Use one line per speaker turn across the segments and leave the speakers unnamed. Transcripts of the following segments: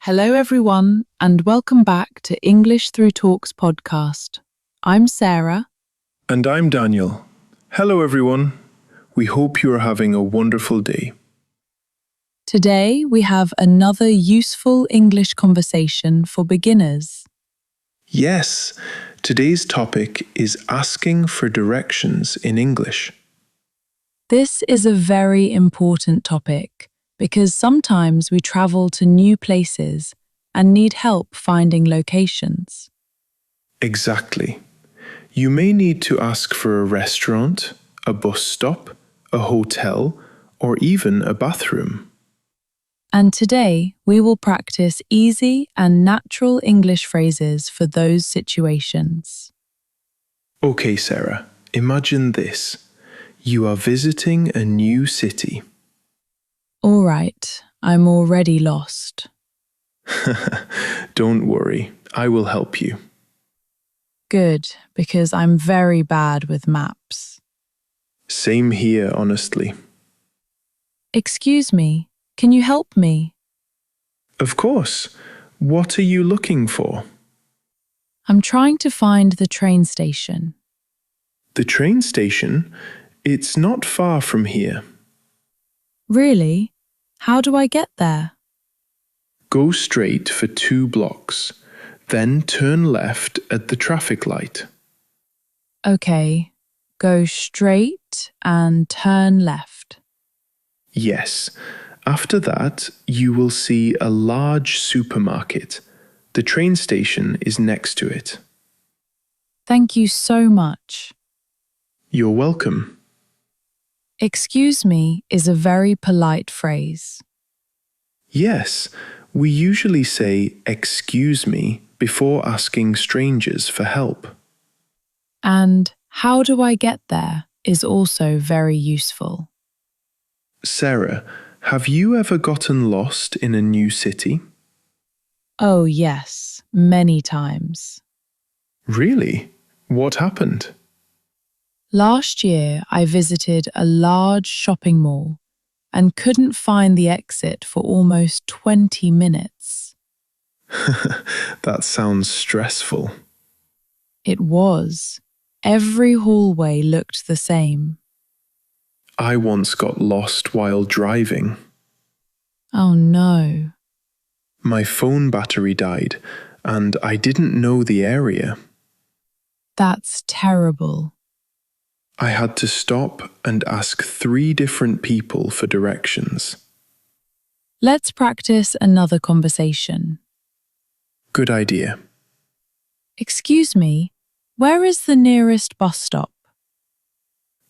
Hello, everyone, and welcome back to English Through Talks podcast. I'm Sarah.
And I'm Daniel. Hello, everyone. We hope you are having a wonderful day.
Today, we have another useful English conversation for beginners.
Yes, today's topic is asking for directions in English.
This is a very important topic because sometimes we travel to new places and need help finding locations.
Exactly. You may need to ask for a restaurant, a bus stop, a hotel, or even a bathroom.
And today, we will practice easy and natural English phrases for those situations.
Okay, Sarah, imagine this. You are visiting a new city.
All right, I'm already lost.
Don't worry, I will help you.
Good, because I'm very bad with maps.
Same here, honestly.
Excuse me, can you help me?
Of course. What are you looking for?
I'm trying to find the train station.
The train station? It's not far from here.
Really? How do I get there?
Go straight for 2 blocks, then turn left at the traffic light.
Okay, go straight and turn left.
Yes. After that, you will see a large supermarket. The train station is next to it.
Thank you so much.
You're welcome.
Excuse me is a very polite phrase.
Yes, we usually say excuse me before asking strangers for help.
And how do I get there is also very useful.
Sarah, have you ever gotten lost in a new city?
Oh, yes, many times.
Really? What happened?
Last year, I visited a large shopping mall and couldn't find the exit for almost 20 minutes.
That sounds stressful.
It was. Every hallway looked the same.
I once got lost while driving.
Oh no.
My phone battery died, and I didn't know the area.
That's terrible.
I had to stop and ask 3 different people for directions.
Let's practice another conversation.
Good idea.
Excuse me, where is the nearest bus stop?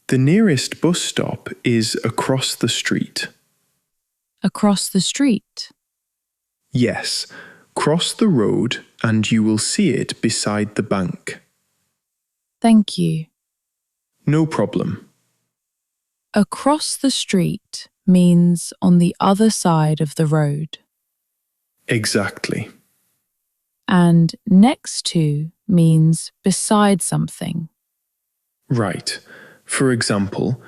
The nearest bus stop is across the street.
Across the street.
Yes, cross the road and you will see it beside the bank.
Thank you.
No problem.
Across the street means on the other side of the road.
Exactly.
And next to means beside something.
Right. For example,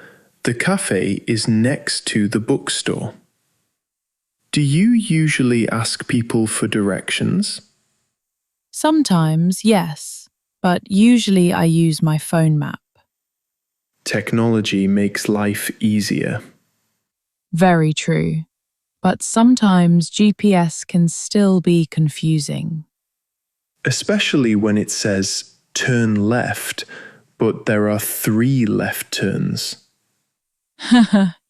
the cafe is next to the bookstore. Do you usually ask people for directions?
Sometimes, yes, but usually I use my phone map.
Technology makes life easier.
Very true. But sometimes GPS can still be confusing.
Especially when it says turn left, but there are 3 left turns.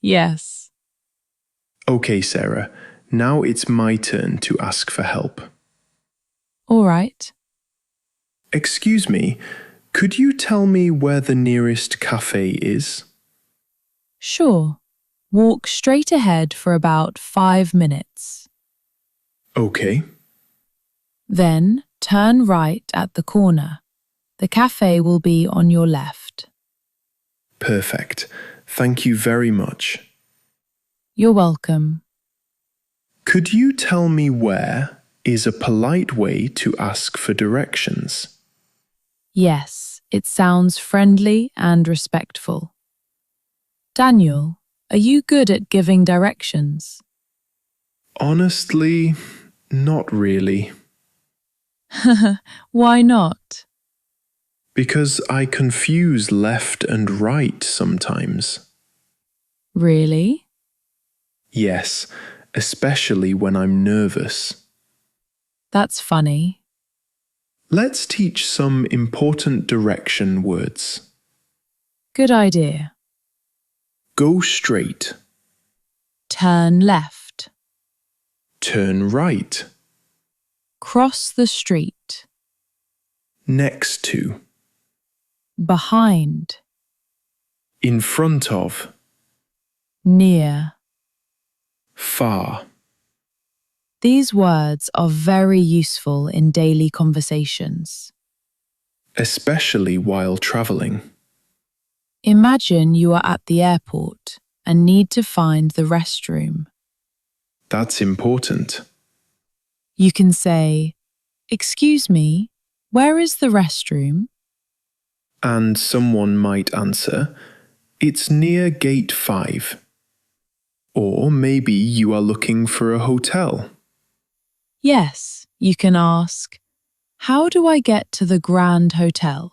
Yes.
Okay, Sarah, now it's my turn to ask for help.
All right.
Excuse me, could you tell me where the nearest cafe is?
Sure. Walk straight ahead for about 5 minutes.
Okay.
Then turn right at the corner. The cafe will be on your left.
Perfect. Thank you very much.
You're welcome.
Could you tell me where is a polite way to ask for directions?
Yes, it sounds friendly and respectful. Daniel, are you good at giving directions?
Honestly, Not really,
Why not?
because I confuse left and right sometimes.
Really?
Yes, especially when I'm nervous.
That's funny.
Let's teach some important direction words.
Good idea.
Go straight,
Turn left.
turn right,
Cross the street.
next to,
Behind.
in front of,
Near.
far.
These words are very useful in daily conversations.
Especially while traveling.
Imagine you are at the airport and need to find the restroom.
That's important.
You can say, "Excuse me, where is the restroom?"
And someone might answer, it's near gate 5. Or maybe you are looking for a hotel.
Yes, you can ask, "How do I get to the Grand Hotel?"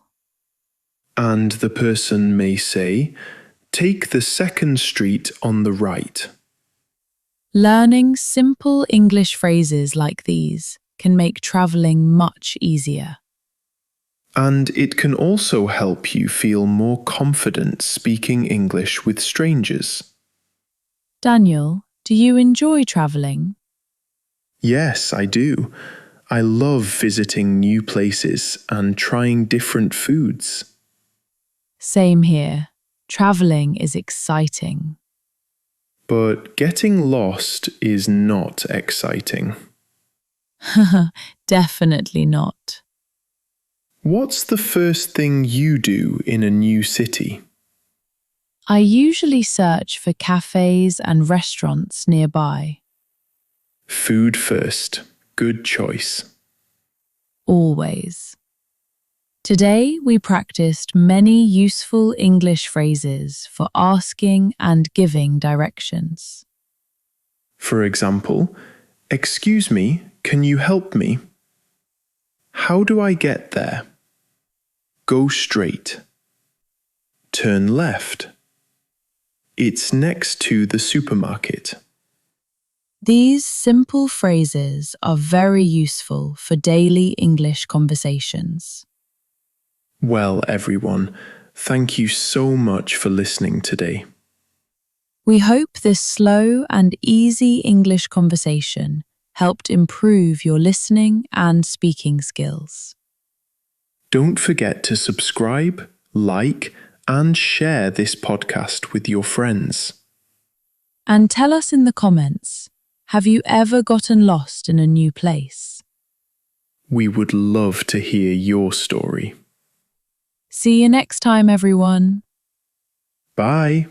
And the person may say, take the second street on the right.
Learning simple English phrases like these can make traveling much easier.
And it can also help you feel more confident speaking English with strangers.
Daniel, do you enjoy traveling?
Yes, I do. I love visiting new places and trying different foods.
Same here. Traveling is exciting.
But getting lost is not exciting.
Definitely not.
What's the first thing you do in a new city?
I usually search for cafes and restaurants nearby.
Food first. Good choice.
Always. Today we practiced many useful English phrases for asking and giving directions.
For example, excuse me, can you help me? How do I get there? Go straight. Turn left. It's next to the supermarket.
These simple phrases are very useful for daily English conversations.
Well, everyone, thank you so much for listening today.
We hope this slow and easy English conversation helped improve your listening and speaking skills.
Don't forget to subscribe, like, and share this podcast with your friends.
And tell us in the comments, have you ever gotten lost in a new place?
We would love to hear your story.
See you next time, everyone.
Bye.